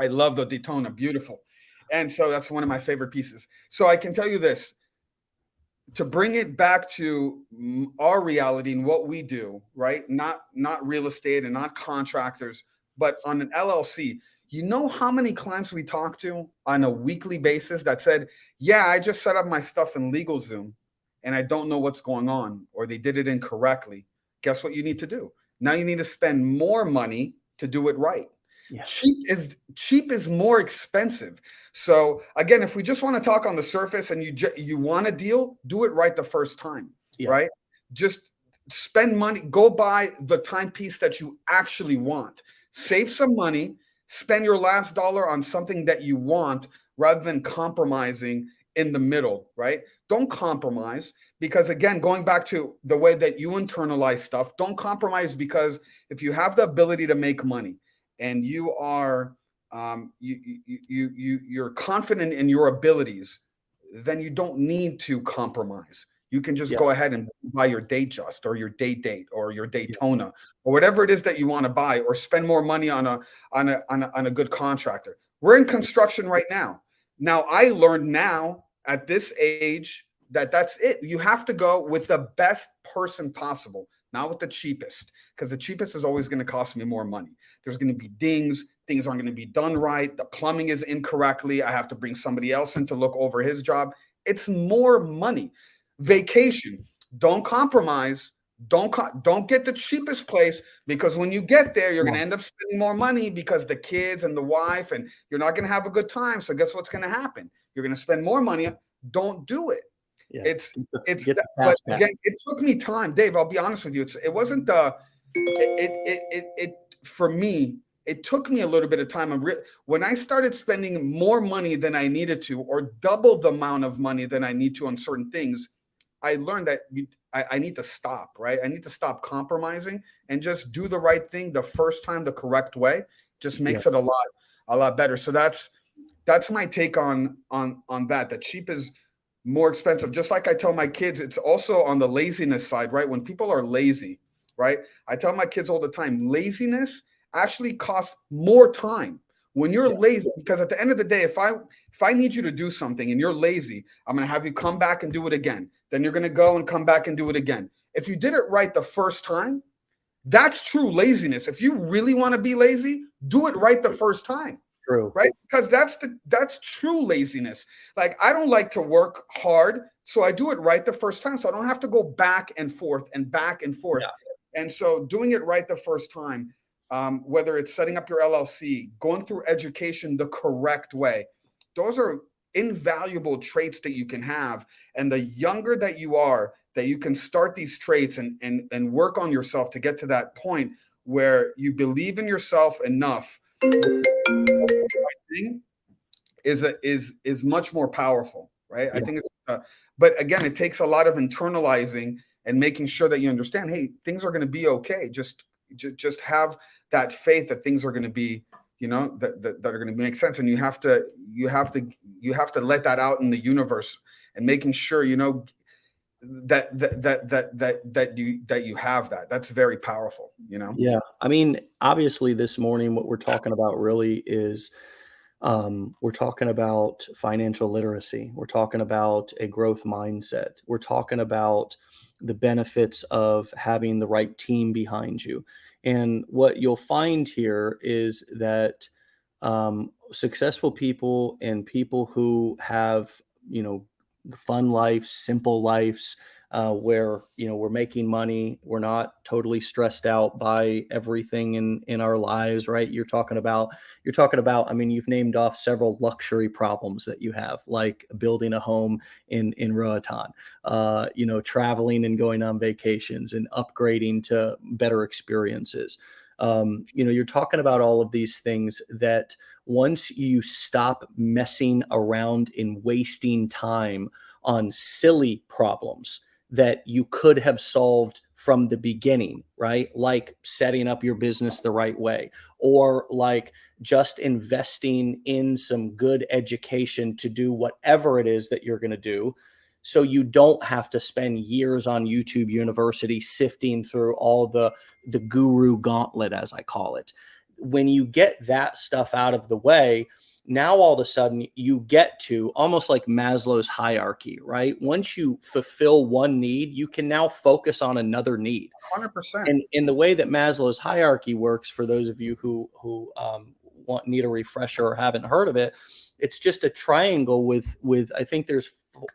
I love the Daytona, beautiful. And so that's one of my favorite pieces. So I can tell you this, to bring it back to our reality and what we do, right? Not real estate and not contractors, but on an LLC. You know how many clients we talk to on a weekly basis that said, yeah, I just set up my stuff in LegalZoom and I don't know what's going on, or they did it incorrectly. Guess what you need to do? Now you need to spend more money to do it right. Yeah. Cheap is more expensive. So again, if we just want to talk on the surface and you want a deal, do it right the first time, right? Just spend money, go buy the timepiece that you actually want, save some money, spend your last dollar on something that you want rather than compromising in the middle, right? Don't compromise, because again, going back to the way that you internalize stuff, don't compromise, because if you have the ability to make money and you are you're confident in your abilities, then you don't need to compromise. You can just Yeah. go ahead and buy your Datejust or your Date or your Yeah. Daytona or whatever it is that you want to buy, or spend more money on a good contractor. We're in construction right now. Now, I learned now at this age that that's it. You have to go with the best person possible, not with the cheapest, because the cheapest is always going to cost me more money. There's going to be dings. Things aren't going to be done right. The plumbing is incorrectly. I have to bring somebody else in to look over his job. It's more money. Vacation. Don't compromise. Don't get the cheapest place, because when you get there, you're going to end up spending more money because the kids and the wife, and you're not going to have a good time. So guess what's going to happen? You're going to spend more money. Don't do it. Yeah. It's Get the but cash back. again, it took me time, Dave. I'll be honest with you. It wasn't for me. It took me a little bit of time. When I started spending more money than I needed to, or double the amount of money than I need to on certain things, I learned that I need to stop, right? I need to stop compromising and just do the right thing the first time, the correct way. Just makes it a lot better. So that's my take on that. The cheap is more expensive. Just like I tell my kids, it's also on the laziness side, right? When people are lazy, right? I tell my kids all the time, laziness actually costs more time when you're lazy, because at the end of the day, if I need you to do something and you're lazy, I'm going to have you come back and do it again. Then you're going to go and come back and do it again. If you did it right the first time, that's true laziness. If you really want to be lazy, do it right the first time. True. Right? Because that's true laziness. Like, I don't like to work hard, so I do it right the first time, so I don't have to go back and forth and back and forth. Yeah. And so doing it right the first time, whether it's setting up your LLC, going through education the correct way, those are invaluable traits that you can have. And the younger that you are, that you can start these traits and work on yourself to get to that point where you believe in yourself enough, is much more powerful, right? Yeah. I think it's, but again, it takes a lot of internalizing and making sure that you understand, hey, things are going to be okay. Just have that faith that things are going to be, that are going to make sense, and you have to let that out in the universe, and making sure that you have that. That's very powerful. Yeah. I mean, obviously, this morning, what we're talking about really is we're talking about financial literacy. We're talking about a growth mindset. We're talking about the benefits of having the right team behind you. And what you'll find here is that successful people and people who have, fun lives, simple lives, where we're making money, we're not totally stressed out by everything in our lives, right? You're talking about, I mean, you've named off several luxury problems that you have, like building a home in Roatan, traveling and going on vacations and upgrading to better experiences. You're talking about all of these things that once you stop messing around and wasting time on silly problems that you could have solved from the beginning, right? Like setting up your business the right way, or like just investing in some good education to do whatever it is that you're going to do. So you don't have to spend years on YouTube University sifting through all the guru gauntlet, as I call it. When you get that stuff out of the way, now all of a sudden you get to almost like Maslow's hierarchy, right? Once you fulfill one need, you can now focus on another need. 100%. And in the way that Maslow's hierarchy works, for those of you who need a refresher or haven't heard of it, it's just a triangle with I think there's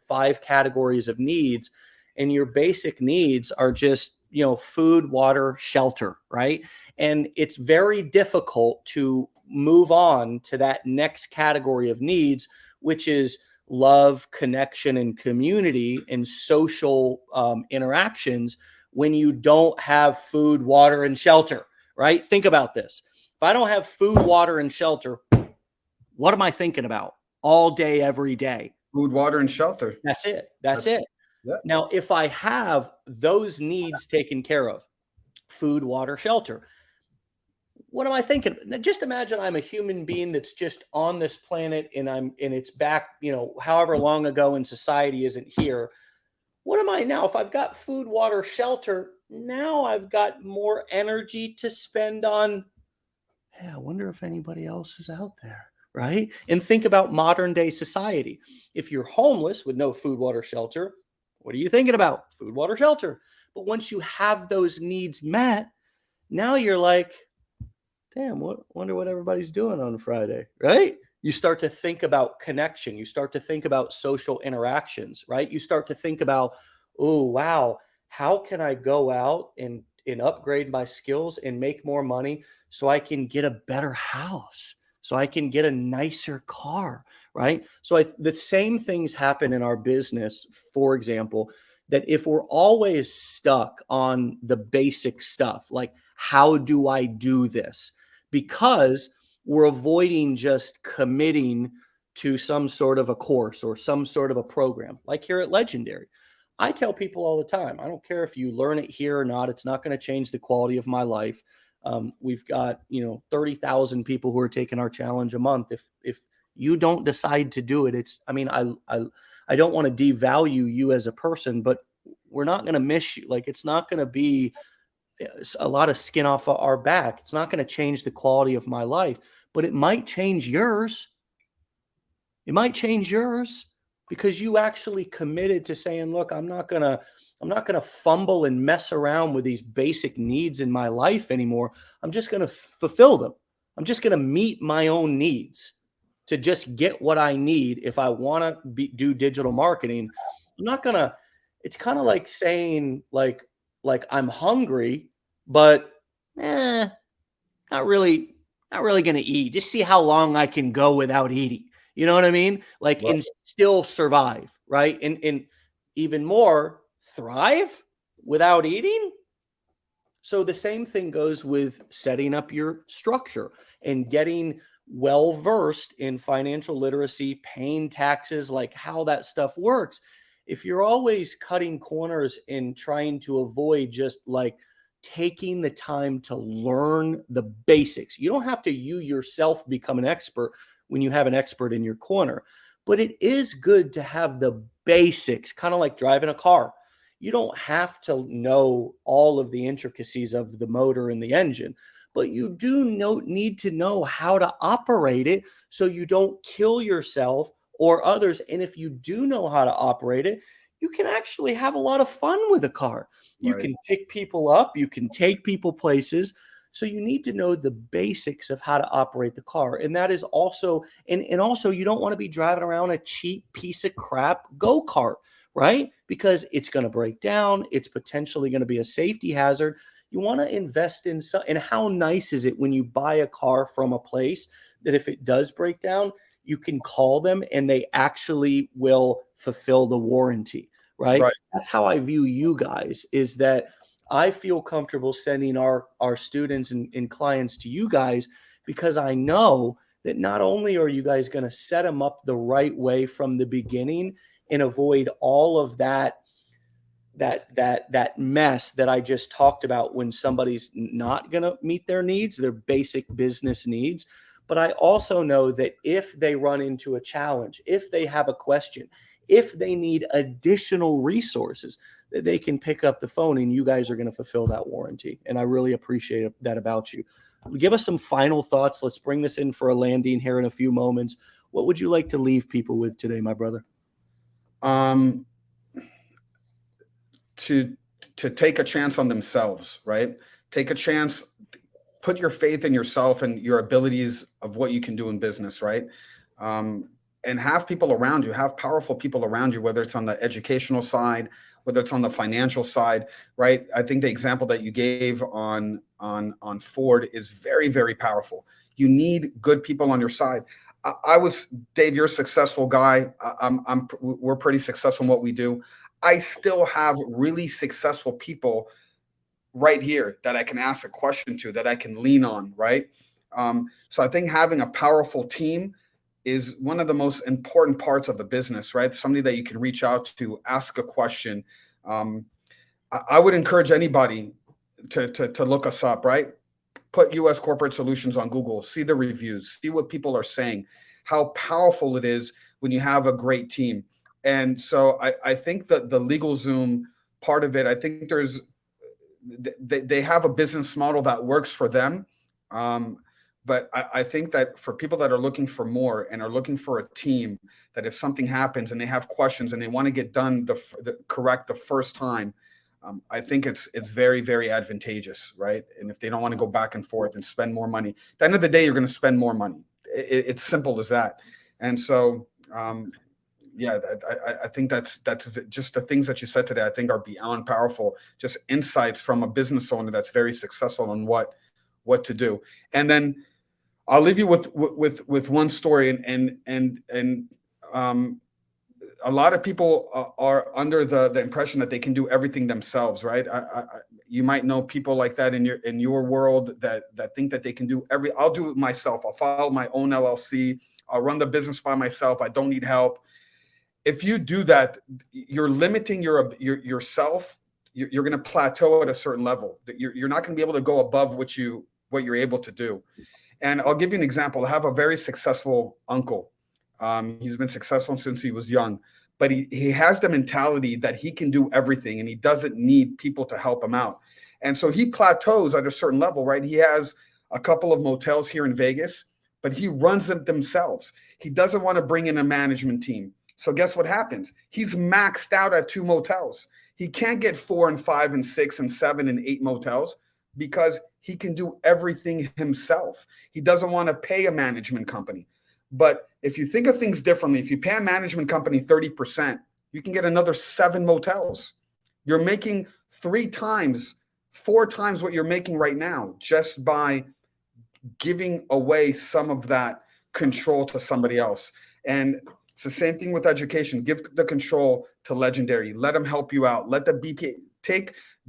5 categories of needs, and your basic needs are just food, water, shelter, right? And it's very difficult to move on to that next category of needs, which is love, connection, and community and social interactions, when you don't have food, water, and shelter, right? Think about this. If I don't have food, water, and shelter, what am I thinking about all day, every day? Food, water, and shelter. That's it. That's it. Yeah. Now, if I have those needs taken care of, food, water, shelter, what am I thinking? Just imagine I'm a human being that's just on this planet and it's back, however long ago and society isn't here. What am I now? If I've got food, water, shelter, now I've got more energy to spend on, hey, I wonder if anybody else is out there, right? And think about modern day society. If you're homeless with no food, water, shelter, what are you thinking about? Food, water, shelter. But once you have those needs met, now you're like, damn, wonder what everybody's doing on Friday, right? You start to think about connection. You start to think about social interactions, right? You start to think about, oh, wow, how can I go out and upgrade my skills and make more money so I can get a better house, so I can get a nicer car, right? So the same things happen in our business, for example, that if we're always stuck on the basic stuff, like how do I do this? Because we're avoiding just committing to some sort of a course or some sort of a program, like here at Legendary. I tell people all the time, I don't care if you learn it here or not, it's not going to change the quality of my life. We've got 30,000 people who are taking our challenge a month. If you don't decide to do it, I don't want to devalue you as a person, but we're not going to miss you. Like, it's not going to be a lot of skin off our back. It's not going to change the quality of my life, but it might change yours. It might change yours because you actually committed to saying, look, I'm not going to fumble and mess around with these basic needs in my life anymore. I'm just going to fulfill them. I'm just going to meet my own needs to just get what I need. If I want to do digital marketing, I'm not going to, it's kind of like saying like I'm hungry, but not really, not really going to eat. Just see how long I can go without eating. You know what I mean? Like, Right. and still survive, right? And even more, thrive without eating. So the same thing goes with setting up your structure and getting well versed in financial literacy, paying taxes, like how that stuff works. If you're always cutting corners and trying to avoid just like taking the time to learn the basics, you don't have to you yourself become an expert when you have an expert in your corner. But it is good to have the basics, kind of like driving a car. You don't have to know all of the intricacies of the motor and the engine, but you do need to know how to operate it so you don't kill yourself or others. And if you do know how to operate it, you can actually have a lot of fun with a car. You Right. can pick people up, you can take people places. So you need to know the basics of how to operate the car. And that is also, and also you don't want to be driving around a cheap piece of crap go-kart, right? Because it's going to break down. It's potentially going to be a safety hazard. You want to invest in some, and how nice is it when you buy a car from a place that if it does break down, you can call them and they actually will fulfill the warranty, right? Right. That's how I view you guys, is that I feel comfortable sending our students and clients to you guys because I know that not only are you guys going to set them up the right way from the beginning and avoid all of that mess that I just talked about when somebody's not going to meet their needs, their basic business needs. But I also know that if they run into a challenge, if they have a question, if they need additional resources, that they can pick up the phone and you guys are going to fulfill that warranty. And I really appreciate that about you. Give us some final thoughts. Let's bring this in for a landing here in a few moments. What would you like to leave people with today, my brother? Um, to to take a chance on themselves, right? Take a chance, put your faith in yourself and your abilities of what you can do in business, right? And have people around you, have powerful people around you, whether it's on the educational side, whether it's on the financial side, right? I think the example that you gave on Ford is very, very powerful. You need good people on your side. I was Dave. You're a successful guy. We're pretty successful in what we do. I still have really successful people right here that I can ask a question to, that I can lean on, right? So I think having a powerful team is one of the most important parts of the business, right? Somebody that you can reach out to, ask a question. I would encourage anybody to look us up, right? Put US Corporate Solutions on Google, see the reviews, see what people are saying, how powerful it is when you have a great team. And so I think that the LegalZoom part of it, I think they have a business model that works for them. But I think that for people that are looking for more and are looking for a team, that if something happens and they have questions and they want to get done correct the first time, I think it's very, very advantageous, right? And if they don't want to go back and forth and spend more money, at the end of the day, you're going to spend more money. It's simple as that. And so, yeah, I think that's just the things that you said today, I think are beyond powerful. Just insights from a business owner that's very successful on what to do. And then I'll leave you with one story, and a lot of people are under the impression that they can do everything themselves, right? You might know people like that in your world that think that they can do I'll do it myself. I'll file my own LLC. I'll run the business by myself. I don't need help. If you do that, you're limiting yourself. You're going to plateau at a certain level. You're not going to be able to go above what you're able to do. And I'll give you an example. I have a very successful uncle. He's been successful since he was young, but he has the mentality that he can do everything and he doesn't need people to help him out. And so he plateaus at a certain level, right? He has a couple of motels here in Vegas, but he runs them themselves. He doesn't want to bring in a management team. So guess what happens? He's maxed out at 2 motels. He can't get 4 and 5 and 6 and 7 and 8 motels because he can do everything himself. He doesn't want to pay a management company. But if you think of things differently, if you pay a management company 30%, you can get another 7 motels. You're making 3 times, 4 times what you're making right now just by giving away some of that control to somebody else. And it's the same thing with education. Give the control to Legendary. Let them help you out. Let the BP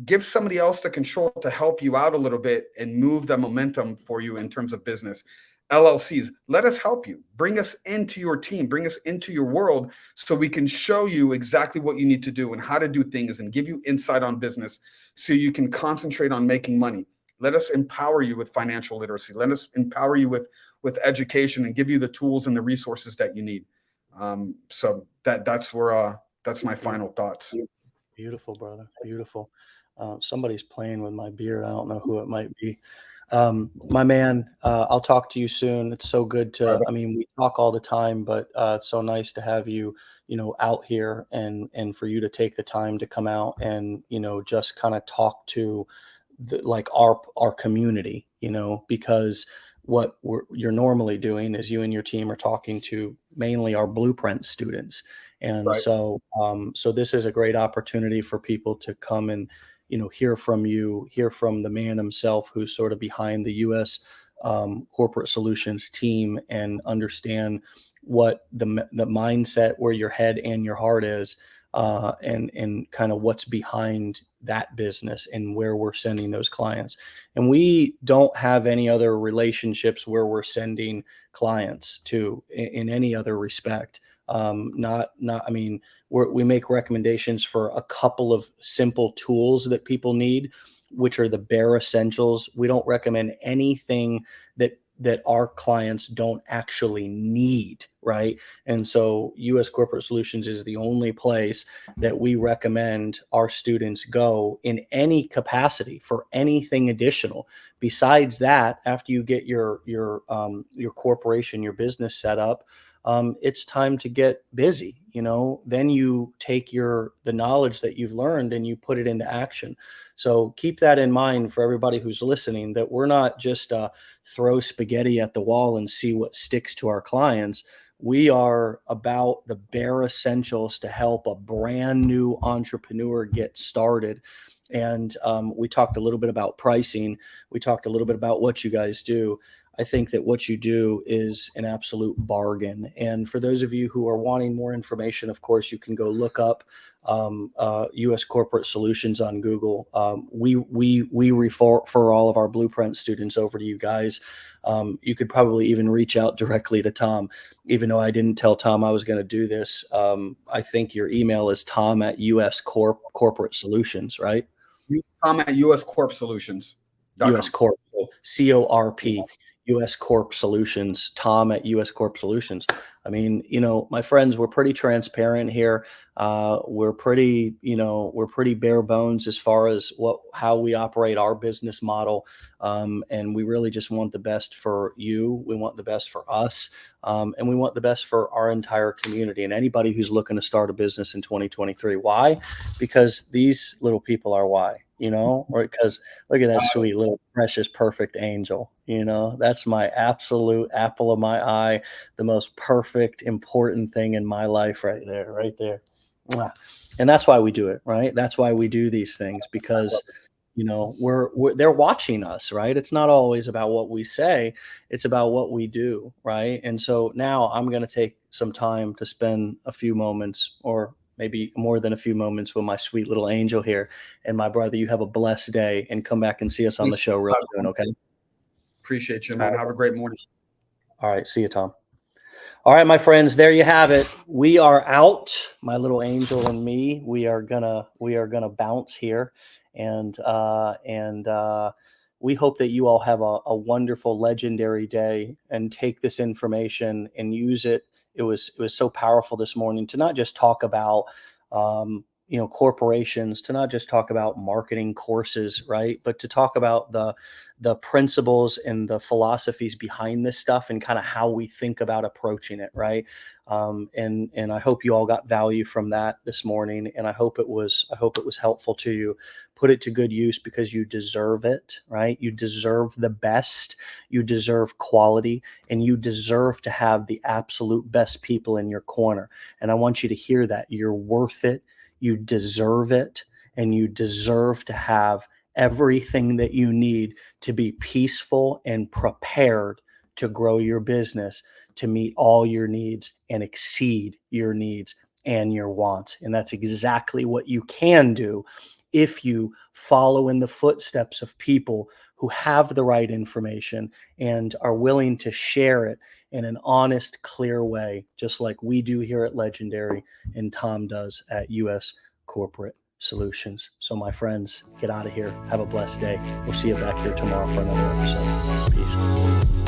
give somebody else the control to help you out a little bit and move the momentum for you in terms of business. LLCs, let us help you. Bring us into your team. Bring us into your world so we can show you exactly what you need to do and how to do things and give you insight on business so you can concentrate on making money. Let us empower you with financial literacy. Let us empower you with education and give you the tools and the resources that you need. So that's my final thoughts. Beautiful, brother. Beautiful. Somebody's playing with my beard. I don't know who it might be. My man, I'll talk to you soon. It's so good to, I mean, we talk all the time, but it's so nice to have you, out here and for you to take the time to come out and, just kind of talk to our community, because what you're normally doing is you and your team are talking to mainly our blueprint students. And Right. so this is a great opportunity for people to come and, hear from you, hear from the man himself who's sort of behind the US Corporate Solutions team, and understand what the mindset, where your head and your heart is, and kind of what's behind that business and where we're sending those clients. And we don't have any other relationships where we're sending clients to in any other respect. I mean, we make recommendations for a couple of simple tools that people need, which are the bare essentials. We don't recommend anything that our clients don't actually need, right? And so US Corporate Solutions is the only place that we recommend our students go in any capacity for anything additional. Besides that, after you get your corporation, your business set up, it's time to get busy. Then you take the knowledge that you've learned and you put it into action. So keep that in mind for everybody who's listening, that we're not just throw spaghetti at the wall and see what sticks to our clients. We are about the bare essentials to help a brand new entrepreneur get started. And we talked a little bit about pricing. We talked a little bit about what you guys do. I think that what you do is an absolute bargain. And for those of you who are wanting more information, of course, you can go look up US Corporate Solutions on Google. We refer all of our blueprint students over to you guys. You could probably even reach out directly to Tom, even though I didn't tell Tom I was going to do this. I think your email is tom@US Corporate Solutions, right? Tom at US Corp Solutions. US .com. Corp, so CORP, US Corp Solutions, Tom at US Corp Solutions. I mean, my friends, we're pretty transparent here. We're pretty, we're pretty bare bones as far as how we operate our business model. And we really just want the best for you. We want the best for us. And we want the best for our entire community and anybody who's looking to start a business in 2023. Why? Because these little people are why, or because look at that sweet little precious perfect angel. That's my absolute apple of my eye, the most perfect, important thing in my life right there, right there. Mwah. And that's why we do it, right? That's why we do these things because we're they're watching us, right? It's not always about what we say, it's about what we do, right? And so now I'm going to take some time to spend a few moments, or maybe more than a few moments, with my sweet little angel here. And my brother, you have a blessed day, and come back and see us on the show real soon. Okay. Appreciate you, All man. right. Have a great morning. All right, see you, Tom. All right, my friends, there you have it. We are out, my little angel and me. We are gonna bounce here, and we hope that you all have a wonderful, legendary day, and take this information and use it. It was so powerful this morning to not just talk about corporations, to not just talk about marketing courses, right, but to talk about the principles and the philosophies behind this stuff and kind of how we think about approaching it, right? And I hope you all got value from that this morning, and I hope it was helpful to you. Put it to good use because you deserve it, right? You deserve the best, you deserve quality, and you deserve to have the absolute best people in your corner. And I want you to hear that you're worth it, you deserve it, and you deserve to have everything that you need to be peaceful and prepared to grow your business, to meet all your needs and exceed your needs and your wants. And that's exactly what you can do if you follow in the footsteps of people who have the right information and are willing to share it in an honest, clear way, just like we do here at Legendary and Tom does at US Corporate Solutions. So, my friends, get out of here. Have a blessed day. We'll see you back here tomorrow for another episode. Peace.